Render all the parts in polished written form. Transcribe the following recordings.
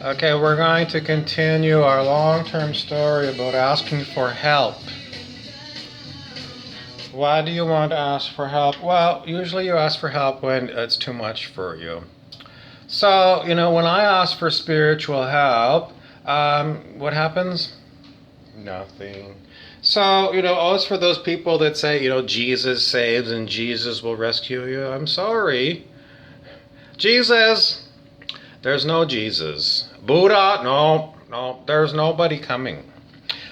Okay, we're going to continue our long-term story about asking for help. Why do you want to ask for help? Well, usually you ask for help when it's too much for you. So, when I ask for spiritual help, what happens? Nothing. So, as for those people that say, Jesus saves and Jesus will rescue you, I'm sorry. Jesus, there's no Jesus. Buddha, no, no, there's nobody coming.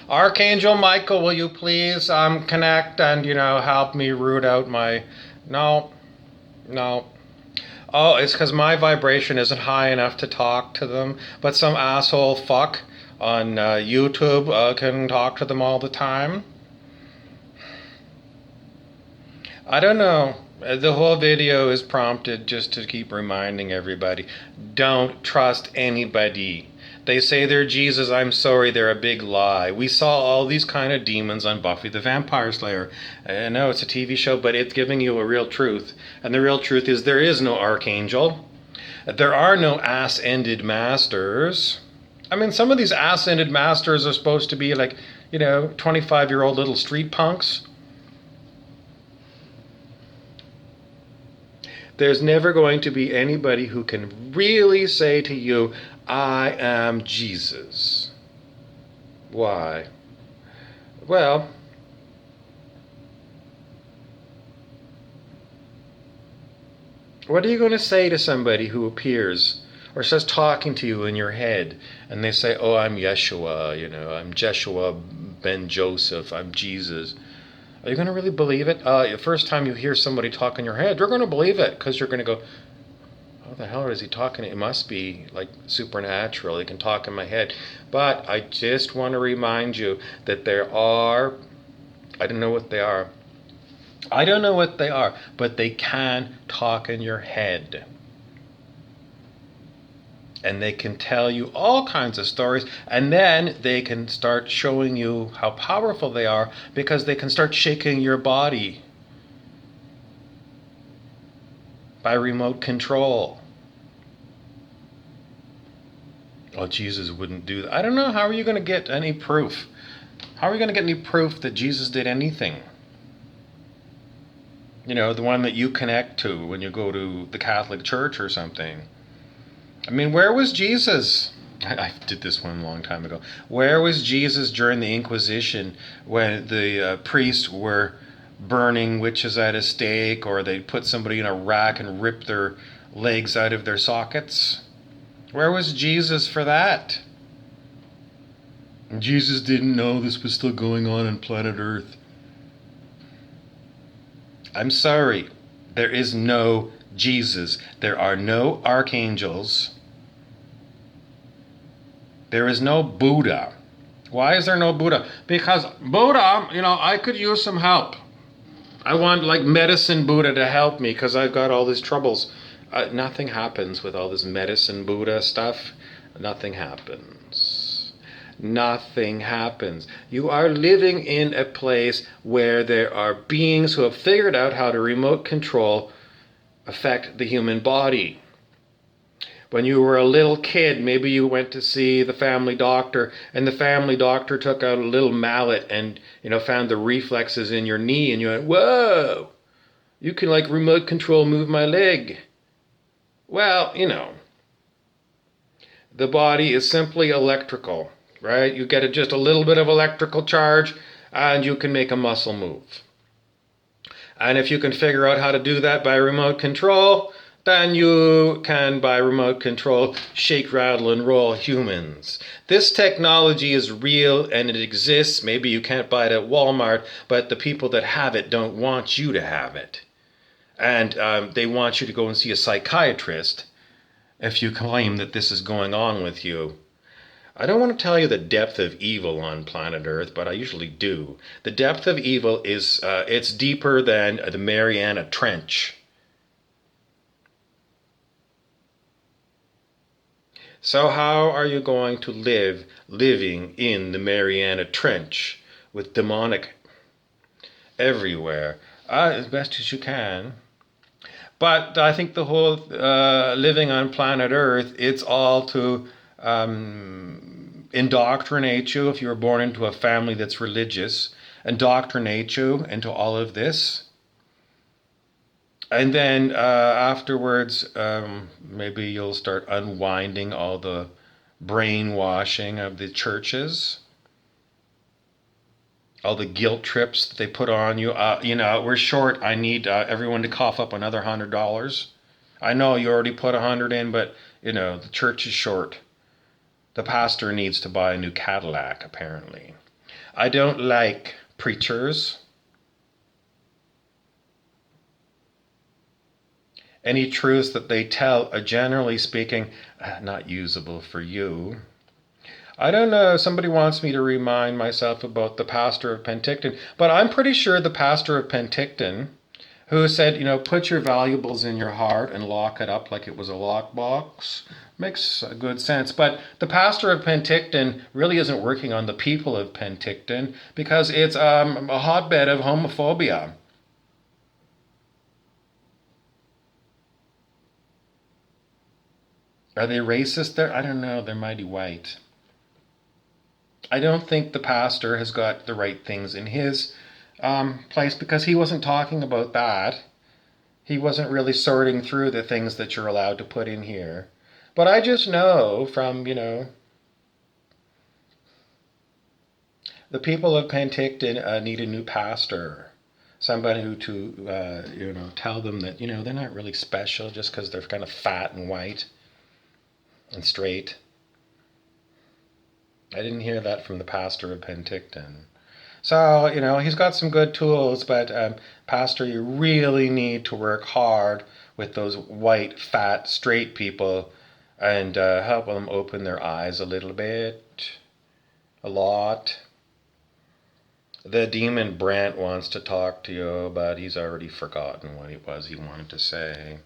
Archangel Michael, will you please connect and, help me root out my... No, no. Oh, it's because my vibration isn't high enough to talk to them, but some asshole fuck on YouTube can talk to them all the time. I don't know. The whole video is prompted just to keep reminding everybody, don't trust anybody. They say they're Jesus. I'm sorry, they're a big lie. We saw all these kind of demons on Buffy the Vampire Slayer. I know it's a TV show, but it's giving you a real truth. And the real truth is there is no archangel. There are no ass-ended masters. I mean, some of these ass-ended masters are supposed to be like, 25-year-old little street punks. There's never going to be anybody who can really say to you, I am Jesus. Why? Well, what are you going to say to somebody who appears or starts talking to you in your head and they say, oh, I'm Yeshua, I'm Jeshua ben Joseph, I'm Jesus. Are you going to really believe it? The first time you hear somebody talk in your head, you're going to believe it because you're going to go, how the hell is he talking? It must be like supernatural. He can talk in my head. But I just want to remind you that there are, I don't know what they are. I don't know what they are, but they can talk in your head. And they can tell you all kinds of stories, and then they can start showing you how powerful they are because they can start shaking your body by remote control. Oh, Jesus wouldn't do that. I don't know. How are you going to get any proof? How are you going to get any proof that Jesus did anything? The one that you connect to when you go to the Catholic Church or something. I mean, where was Jesus? I did this one a long time ago. Where was Jesus during the Inquisition when the priests were burning witches at a stake, or they'd put somebody in a rack and rip their legs out of their sockets? Where was Jesus for that? Jesus didn't know this was still going on planet Earth. I'm sorry. There is no Jesus. There are no archangels. There is no Buddha. Why is there no Buddha? Because Buddha, I could use some help. I want like medicine Buddha to help me because I've got all these troubles. Nothing happens with all this medicine Buddha stuff. Nothing happens. Nothing happens. You are living in a place where there are beings who have figured out how to remote control affect the human body. When you were a little kid, maybe you went to see the family doctor, and the family doctor took out a little mallet and, found the reflexes in your knee, and you went, whoa, you can like remote control move my leg. Well, the body is simply electrical, right? You get just a little bit of electrical charge, and you can make a muscle move. And if you can figure out how to do that by remote control, then you can, by remote control, shake, rattle, and roll humans. This technology is real and it exists. Maybe you can't buy it at Walmart, but the people that have it don't want you to have it. And they want you to go and see a psychiatrist if you claim that this is going on with you. I don't want to tell you the depth of evil on planet Earth, but I usually do. The depth of evil is, it's deeper than the Mariana Trench. So how are you going to living in the Mariana Trench with demonic everywhere? As best as you can. But I think the whole living on planet Earth, it's all to indoctrinate you if you were born into a family that's religious, indoctrinate you into all of this. And then afterwards, maybe you'll start unwinding all the brainwashing of the churches, all the guilt trips that they put on you. We're short. I need everyone to cough up another $100. I know you already put 100 in, but the church is short. The pastor needs to buy a new Cadillac, apparently. I don't like preachers. Any truths that they tell are, generally speaking, not usable for you. I don't know. Somebody wants me to remind myself about the pastor of Penticton, but I'm pretty sure the pastor of Penticton, who said, put your valuables in your heart and lock it up like it was a lockbox, makes good sense. But the pastor of Penticton really isn't working on the people of Penticton because it's a hotbed of homophobia. Are they racist there? I don't know. They're mighty white. I don't think the pastor has got the right things in his place because he wasn't talking about that. He wasn't really sorting through the things that you're allowed to put in here. But I just know from, the people of Penticton need a new pastor. Somebody who to tell them that, they're not really special just because they're kind of fat and white and straight. I didn't hear that from the pastor of Penticton. So, he's got some good tools, but pastor, you really need to work hard with those white, fat, straight people and help them open their eyes a little bit, a lot. The demon Brant wants to talk to you, but he's already forgotten what it was he wanted to say.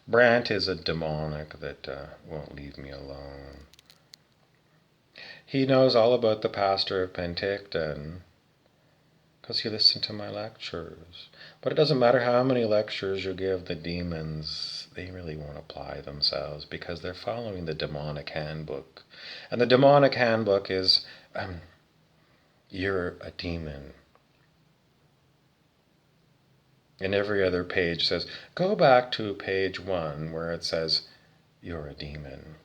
Brant is a demonic that won't leave me alone. He knows all about the pastor of Penticton because he listened to my lectures. But it doesn't matter how many lectures you give the demons, they really won't apply themselves because they're following the demonic handbook. And the demonic handbook is, you're a demon. And every other page says, go back to page 1 where it says, you're a demon.